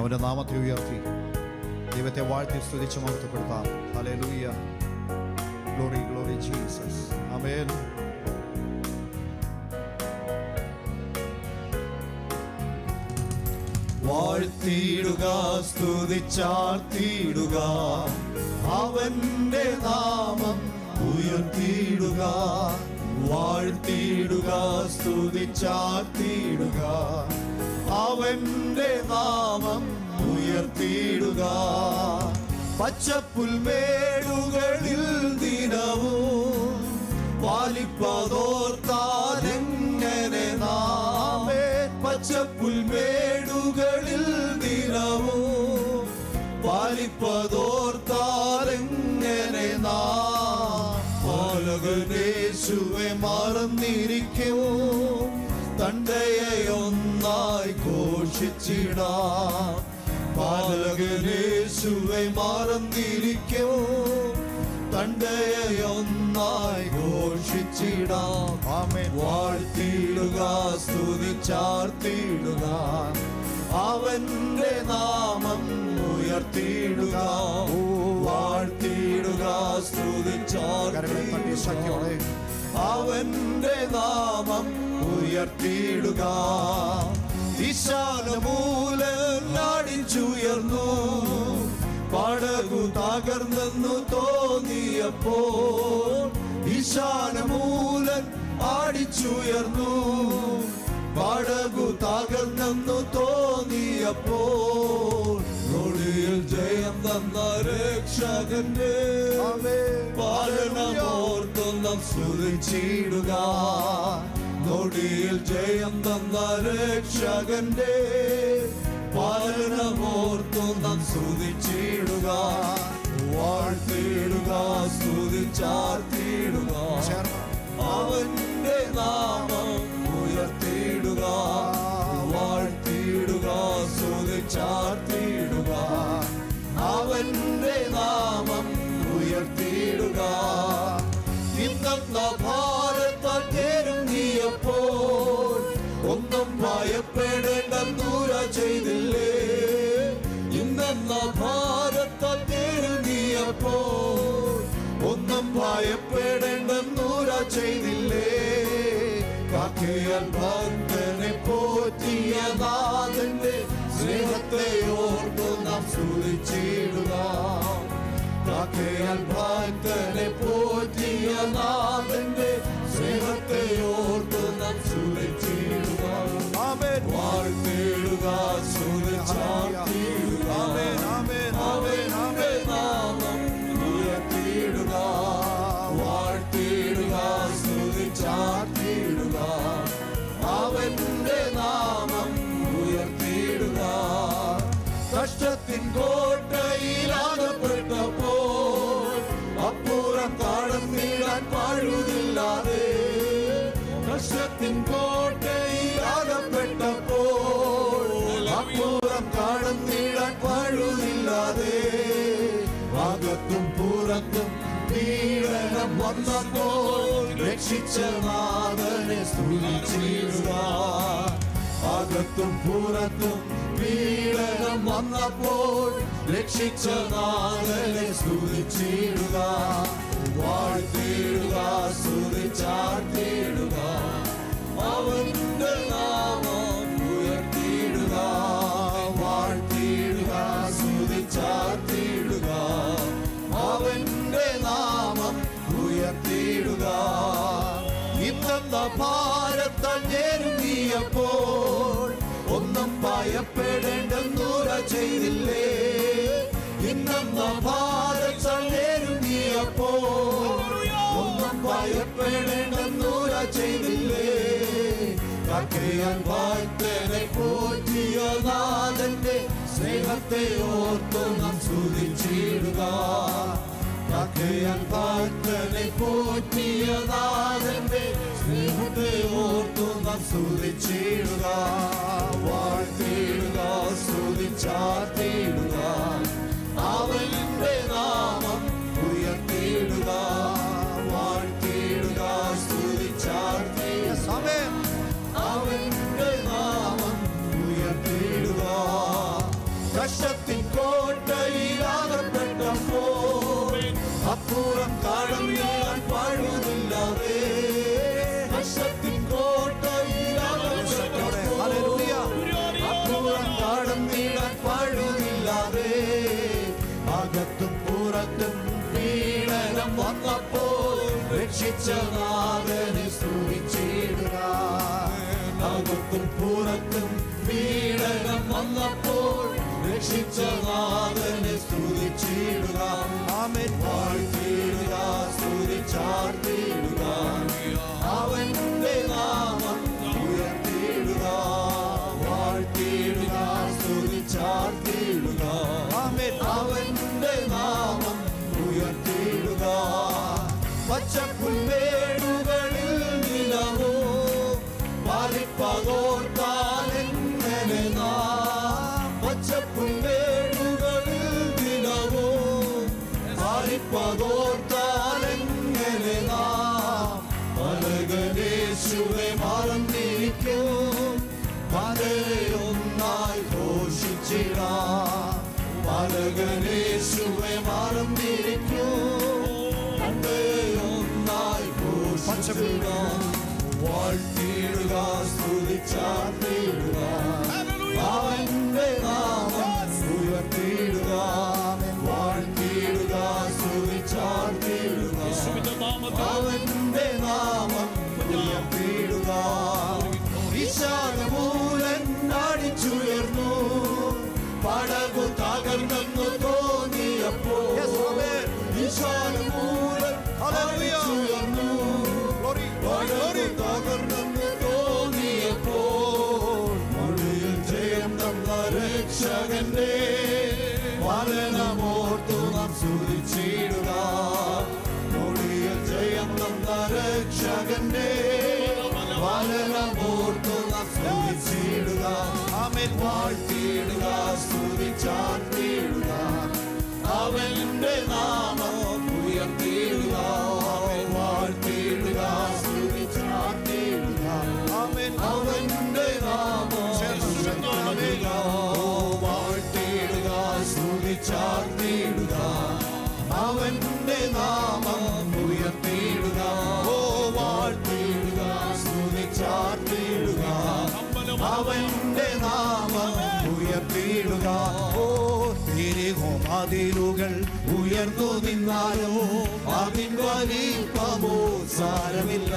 അവൻ്റെ നാമത്തെ ഉയർത്തി ദൈവത്തെ വാഴ്ത്തി സ്തുതിച്ച് മഹത്വപ്പെടുത്താം. ഹല്ലേലൂയ, ഗ്ലോറി ഗ്ലോറി ജീസസ്, ആമേൻ. വാഴ്ത്തിയിടുക, സ്തുതിച്ചാർത്തിയിടുക, അവന്റെ നാമം ഉയർത്തിയിടുക. വാഴ്ത്തിയിടുക, സ്തുതിച്ചാർത്തിയിടുക, അവന്റെ നാമം ഉയർത്തിയിടുക. പച്ചപ്പുൽമേടുകളിൽ ദിനവും പാലിപ്പതോർത്താലെങ്ങനെ നാമേ. പച്ചപ്പുൽമേടുകളിൽ ദിനവും പാലിപ്പതോർത്താലെങ്ങനെ നാം. പാലകനേശുവെ മറന്നിരിക്കും, തണ്ടയെ ഒന്നായി ഘോഷിച്ചിടാം. പാലകനേശുവെ മറന്നിരിക്കും, തണ്ടയെ ഒന്നായി ഘോഷിച്ചിടാം. ആമേൻ. വാഴ്ത്തിയിടുക, സ്തുതിച്ചാർത്തിയിടുക, അവന്റെ നാമം ഉയർത്തിയിടുക. വാഴ്ത്തിയിടുക, സ്തുതിച്ചാർത്തിയിടുക, അവന്റെ നാമം ഉയർത്തിയിടുക. വിശാലമൂലടിച്ചുയർന്നു, പടകു തകർന്നെന്നു തോന്നിയപ്പോൾ. വിശാലമൂലൻ അടിച്ചുയർന്നു, പടകു തകർന്നെന്നു തോന്നിയപ്പോൾ. നൊടിയിൽ ജയം തന്ന രക്ഷകന്റെ പാലനമോർത്തു നാം സ്തുതിച്ചിടുക. നൊടിയിൽ ജയം തന്ന രക്ഷകന്റെ പാലനമോർത്തു നാം സ്തുതിച്ചിടുക. വാഴ്ത്തിയിടുക, സ്തുതിച്ചാർത്തിയിടുക, അവന്റെ നാമം ഉയർത്തിയിടുക. വാഴ്ത്തിയിടുക, സ്തുതിച്ചാർത്തിയിടുക, അവന്റെ നാമം ഉയർത്തിയിടുക. ഇന്നെന്ന ഭാരത്താൽ തേരുങ്ങിയപ്പോൾ ഒന്നും ഭയപ്പെടേണ്ടെന്നൂര ചെയ്തില്ലേ. ഇന്നെന്ന ഭാരത്താൽ തേരുങ്ങിയപ്പോൾ ഒന്നും ഭയപ്പെടേണ്ടെന്നൂര ചെയ്തില്ലേ. കാക്കയാൽ ഭക്തനെ പോറ്റിയ നാഥന്റെ സ്നേഹത്തെ ഓർത്തു നാം സ്തുതിച്ചിടുക. കാക്കയാൽ ഭക്തനെ പോറ്റിയ നാഥന്റെ സ്നേഹത്തെ ഓർത്തു നാം സ്തുതിച്ചിടുക. വാഴ്ത്തിയിടുക, സ്തുതിച്ചാർത്തിയിടുക, അവന്റെ നാമം ഉയർത്തിയിടുക. വാഴ്ത്തിയിടുക, സ്തുതിച്ചാർത്തിയിടുക, അവന്റെ നാമം ഉയർത്തിയിടുക. കഷ്ടത്തിൻ കോട്ടയിലാകപ്പെട്ടപ്പോൾ അപ്പുറം കടന്നിടാൻ പഴുതില്ലാതെ. കഷ്ടത്തിൻ കോട്ടയിലാകപ്പെട്ടപ്പോൾ അപ്പുറം കടന്നിടാൻ പഴുതില്ലാതെ. അകത്തും പുറത്തും പീഡനം വന്നപ്പോൾ രക്ഷിച്ച നാഥനെ സ്തുതിച്ചിടുക. അകത്തും പുറത്തും പീഡനം വന്നപ്പോൾ രക്ഷിച്ച നാഥനെ സ്തുതിച്ചിടുക. വാഴ്ത്തിയിടുക, സ്തുതിച്ചാർത്തിയിടുക, അവന്റെ നാമം ഉയർത്തിയിടുക. വാഴ്ത്തിയിടുക, സ്തുതിച്ചാർത്തിയിടുക, അവന്റെ നാമം ഉയർത്തിയിടുക. ഇന്നെന്ന ഭാരത്താൽ ഞെരുങ്ങിയപ്പോൾ ഒന്നും ഭയപ്പെടേണ്ടെന്നൂര ചെയ്തില്ലേ. ഇന്നെന്ന ഭാരത്താൽ ഞെരുങ്ങിയപ്പോൾ ഒന്നും ഭയപ്പെടേണ്ടെന്നൂര ചെയ്തില്ലേ. കാക്കയാൽ ഭക്തനെ പോറ്റിയ നാഥന്റെ സ്നേഹത്തെ ഓർത്തു നാം സ്തുതിച്ചിടുക. കാക്കയാൽ ഭക്തനെ പോറ്റിയ നാഥന്റെ സ്നേഹത്തെ ഓർത്തു നാം സ്തുതിച്ചിടുക. വാഴ്ത്തിയിടുക, സ്തുതിച്ചാർത്തിയിടുക, അവന്റെ നാമം ഉയർത്തിയിടുക. വാഴ്ത്തിയിടുക, സ്തുതിച്ചാർത്തിയിടുക, അവന്റെ നാമം ഉയർത്തിയിടുക. വന്നപ്പോൾ രക്ഷിച്ച നാഥനെ സ്തുതിച്ചിടുക. അകത്തും പുറത്തും പീഡനം വന്നപ്പോൾ രക്ഷിച്ച നാഥനെ സ്തുതിച്ചിടുക. ആമേൻ. വാഴ്ത്തിയിടുക, സ്തുതിച്ചാർത്തിയിടുക, അവന്റെ നാമം ഉയർത്തിയിടുക. വാഴ്ത്തിയിടുക, സ്തുതിച്ചാർത്തിയിടുക, ആമേൻ, അവന്റെ നാമം ഉയർത്തിയിടുക. പച്ചപ്പുൽമേടുകളിൽ നിലവോ പാലിപ്പതോർത്താലെങ്ങനെ നാം. പച്ചപ്പുൽമേടുകളിൽ നിലവോ പാലിപ്പതോർത്താലെങ്ങനെ നാം. പലകനേശുവെ മറന്നിരിക്കും, പലരെ ഒന്നായി ഘോഷിച്ചിടാം. പലകനേശുവെ മറന്നിരിക്കും, ഒന്നായി ഘോഷിച്ചിടാം. വാഴ്ത്തിയിടുക, സ്തുതിച്ചാർത്തിയിടുക, അവന്റെ നാമം ഉയർത്തിയിടുക. വാഴ്ത്തിയിടുക, സ്തുതിച്ചാർത്തിയിടുക, അവന്റെ നാമം ഉയർത്തിയിടുക. വിശാലമൂലൻ അടിച്ചുയർന്നു, പടകു തകർന്നെന്നു തോന്നിയപ്പോൾ വിശാലമൂലൻ അടിച്ചുയർന്നു, പടകു തകർന്നെന്നു തോന്നിയപ്പോൾ മൊഴിയിൽ ജയം തന്ന രക്ഷകന്റെ മരണമോർത്തു നാം സ്തുതിച്ചിടുക. മൊഴിയിൽ ജയം തന്ന രക്ഷകന്റെ മരണമോർത്തു നാം സ്തുതിച്ചിടുക. ആമേൻ. വാഴ്ത്തിയിടുക, സ്തുതിച്ചാർത്തിയിടുക, അവന്റെ നാമം ഉയർത്തിയിടുക. വാഴ്ത്തിയിടുക, സ്തുതിച്ചാർത്തിയിടുക, ആമേൻ, അവന്റെ നാമം ഉയർത്തിയിടുക. വാഴ്ത്തിയിടുക, സ്തുതിച്ചാർത്തിയിടുക, അവന്റെ നാമം ഉയർത്തിയിടുക. വാഴ്ത്തിയിടുക, സ്തുതിച്ചാർത്തിയിടുക, അവന്റെ നാമം ഉയർത്തിയിടുക. യെരിഹോ മതിലുകൾ ഉയർന്നു നിന്നാലോ അതിൻ വലിപ്പമോ സാരമില്ല.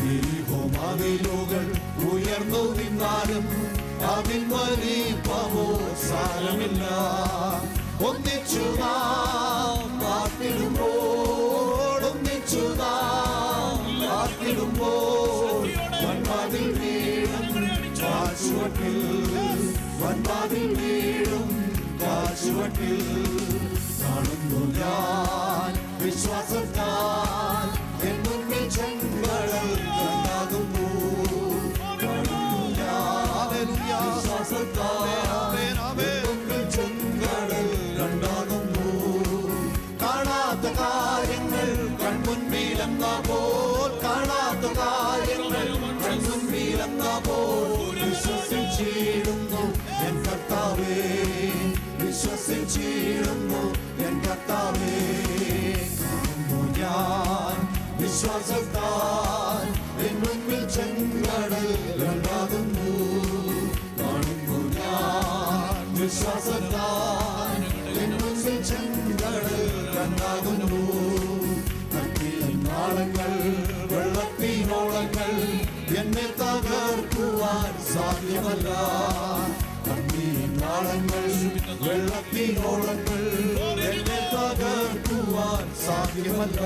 യെരിഹോ മതിലുകൾ ഉയർന്നു നിന്നാലും അതിൻ വലിപ്പമോ സാരമില്ല. ഒന്നിച്ചു നാം പാർത്തിടുമ്പോൾ, ഒന്നിച്ചു നാം പാർത്തിടുമ്പോൾ വൻവാതിൽ വീഴും കാച്ചുവട്ടിൽ, വൻവാതിൽ വീഴും കാച്ചുവട്ടിൽ. കാണുന്നു ഞാൻ വിശ്വാസത്താൽ എൻ മുന്നിൽ ചെങ്കടൽ ഉണ്ടാകുന്നു. കാണുന്നു ഞാൻ വിശ്വാസത്താൽ എൻ മുന്നിൽ ചെങ്കടൽ ഉണ്ടാകുന്നു. കാണാത്ത കാര്യങ്ങൾ കൺമുൻപിലെന്ന പോൽ, കാണാത്ത കാര്യങ്ങൾ കൺമുൻപിലെന്ന പോൽ വിശ്വസിച്ചിടുന്നു എൻ കർത്താവേ, വിശ്വസിച്ചിടുന്നു എൻ കർത്താവേ. കാണുന്നു ഞാൻ വിശ്വാസത്താൽ എൻ മുൻപിൽ ചെങ്കടൽ ഉണ്ടാകുന്നു. കാണുന്നു ഞാൻ വിശ്വാസത്താൽ എൻ മുൻപിൽ ചെങ്കടൽ ഉണ്ടാകുന്നു. നാളങ്ങൾ വെള്ളത്തിനോളങ്ങൾ എന്നെ തകർക്കുവാൻ സാധ്യമല്ല. നാളങ്ങൾ വെള്ളത്തിനോളങ്ങൾ എന്നെ തകർക്കുവാൻ സാധ്യമല്ല.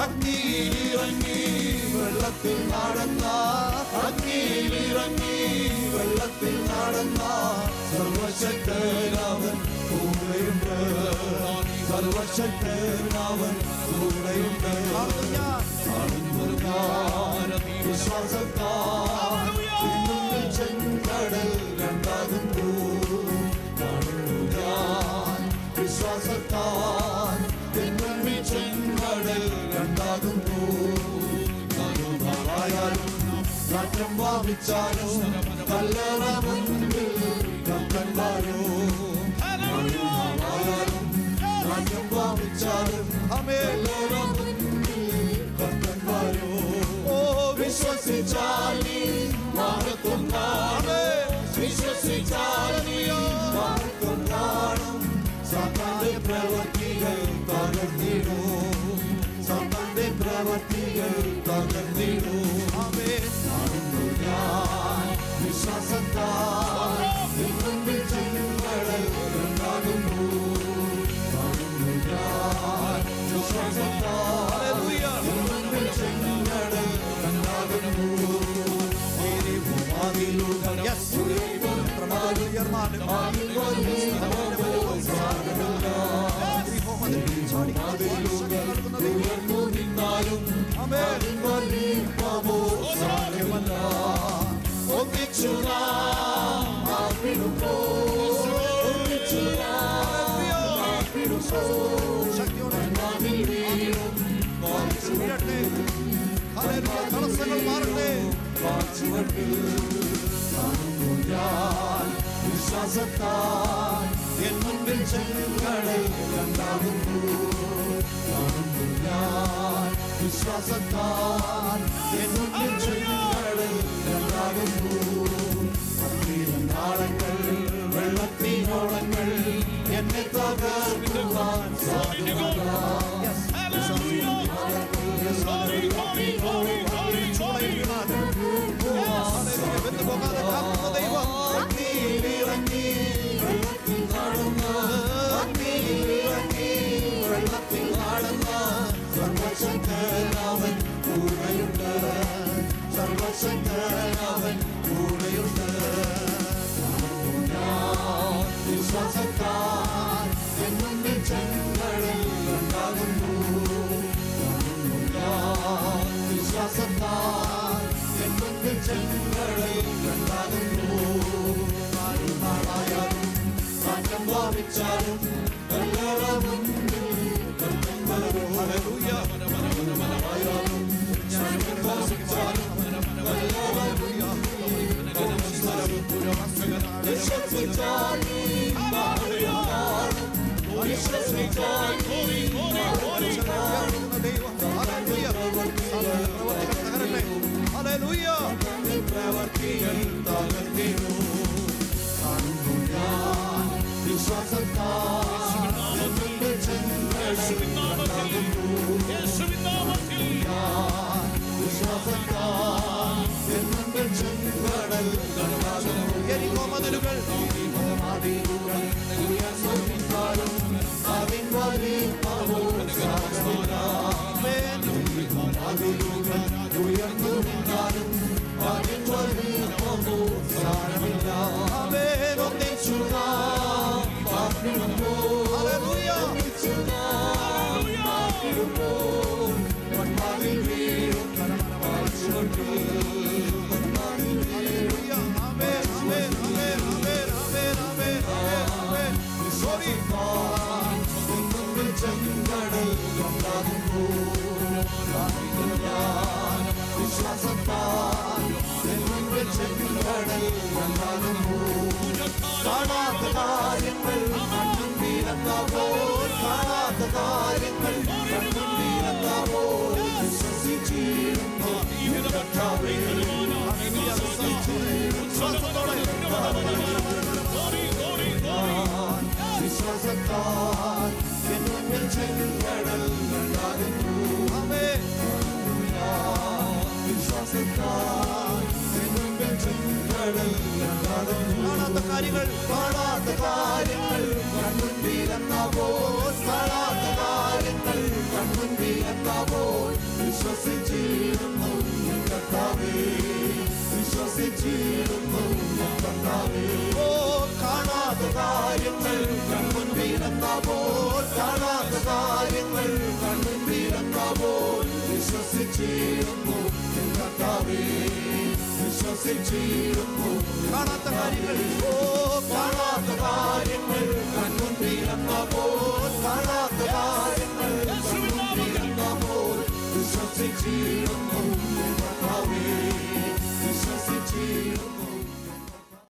അഗ്നിയിലിറങ്ങി വെള്ളത്തിൽ നടന്ന, അഗ്നിയിലിറങ്ങി വെള്ളത്തിൽ നടന്ന സർവശക്തനവൻ കൂടെയുണ്ട്, സർവശക്തനവൻ കൂടെയുണ്ട്. കാണുന്നു ഞാൻ വിശ്വാസത്താൽ ചെങ്കടൽ രണ്ടാകുന്നു. കാണുന്നു ഞാൻ വിശ്വാസത്താൽ ചെങ്കടൽ രണ്ടാകുന്നു. ആയാലും നാറ്റം വാമിച്ചാലും കല്ലറ മുൻപിൽ കപ്പൻ വാരും. ആയാലും നാറ്റം വാമിച്ചാലും കല്ലറ മുൻപിൽ കപ്പൻ വാരും. ഓ വിശ്വസിച്ചാൽ നീ മഹത്വം കാണും, വിശ്വസിച്ചാൽ നീ മഹത്വം കാണും. സാത്താന്റെ പ്രവൃത്തികൾ തകർന്നിടും. ഉയർന്നു നിന്നാലും സാധ്യമല്ല. ഒന്നിച്ചു നാം പാർപ്പിടുമ്പോ, ഒന്നിച്ചു നാം പാർപ്പിടുമ്പോ മണ്ണിൽ വീഴും തടസ്സങ്ങൾ മാറട്ടെ. ഞാൻ വിശ്വാസത്താൽ എൻ മുൻപിൽ ചെങ്കടൽ കണ്ടാകുന്നു. ഞാൻ വിശ്വാസത്താൽ എൻ മുൻപിൽ ചെങ്കടൽ കണ്ടാകുന്നു. നാളങ്ങൾ വെള്ളത്തിനോളങ്ങൾ എന്നെ തകർക്കുവാൻ സാധ്യമല്ല. പോകാതെ കാക്കുന്ന ദൈവം ഇറങ്ങി വെള്ളത്തിൽ കാണുന്ന, വെള്ളത്തിൽ കാണുന്ന സർവശക്തനവൻ കൂടെയുണ്ട്, സർവശക്തനവൻ കൂടെയുണ്ട്. വിശ്വാസത്താൽ എന്നും ചെങ്കടൽ ഉണ്ടാകുന്നു. വിശ്വാസത്താൽ എന്നും ചെങ്കടൽ ഉണ്ടാകുന്നു. നാളുകളായാലും മാറ്റം ഭാവിച്ചാലും കല്ലറ മുന്നിൽ ആയാലും ഞാൻ വിശ്വസിച്ചാലും വിശ്വസിച്ചാൽ പ്രവർത്തികൾ തകർത്തിനു. ഉയർന്നു നിന്നാലും ചെങ്കടൽ ഉണ്ടാകുന്നു. വിശ്വാസത്താൽ ചെങ്കടൽ ഉണ്ടാകുന്നു. കാണാത്ത കാര്യങ്ങൾ കണ്ണും വീരന്നാവോൽ, കാണാത്ത കാര്യങ്ങൾ കണ്ണും വീരന്നാവോൽ വിശ്വസിച്ചിരുന്നു. കർത്താവേ വിശ്വാസത്താൽ എന്നും ചെങ്കടൽ ഉണ്ടാകുന്നു. വിശ്വാസത്താൽ എന്നും ചെങ്കടൽ ഉണ്ടാകുന്നു. കാണാത്ത കാര്യങ്ങൾ കണ്ണും വീരന്നാവോൽ, കാണാത്ത കാര്യങ്ങൾ കണ്ണും വീരന്നാവോൽ വിശ്വസിച്ചിരുന്നു. കർത്താവേ വിശ്വസിച്ചിരുന്നു. കർത്താവേ കാണാത്ത കാര്യങ്ങൾ കണ്ണും വീരന്നാവോൽ, കാണാത്ത കാര്യങ്ങൾ കണ്ണും വീരന്നാവോൽ വിശ്വസിച്ചിരുന്നു. കർത്താവേ വിശ്വസിച്ചിരുന്നു. കാണാത്ത കാര്യങ്ങൾ കാണാത്ത കാര്യങ്ങൾ കണ്ണും വീരന്നാവോൽ, കാണാത്ത കാര്യങ്ങൾ കണ്ണും വീരന്നാവോൽ വിശ്വസിച്ചിരുന്നു.